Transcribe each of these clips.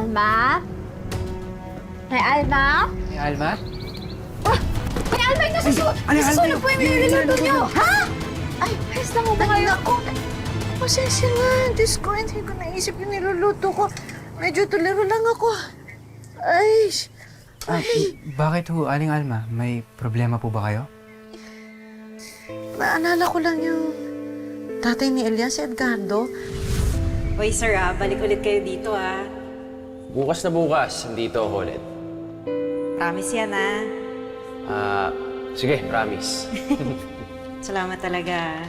Alma? Nay Alma? Ni Alma? Nay Alma, nasusunod po yung niluluto niyo! Ha? Ay, ayos lang mo ba kayo? Pasensya na. Diyos ko, hindi ko naisip yung niluluto ko. Medyo tuliro lang ako. Ay, Bakit ho, Aling Alma? May problema po ba kayo? naalala ko lang yung tatay ni Elias, si Edgardo. Hoy, sir, balik ulit kayo dito, Bukas na bukas, hindi ito ako ulit. Promise yan, Sige, promise. Salamat talaga.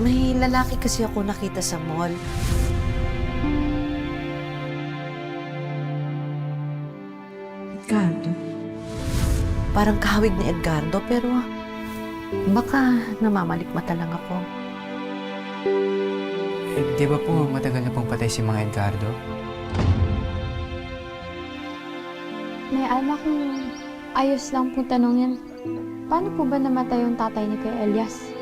May lalaki kasi ako nakita sa mall. Edgardo? Parang kahawig ni Edgardo, pero baka namamalikmata lang ako. Di ba po matagal na pong patay si Mang Edgardo? Nay Alma, kung ayos lang po tanongin, paano po ba namatay yung tatay ni Kuya Elias?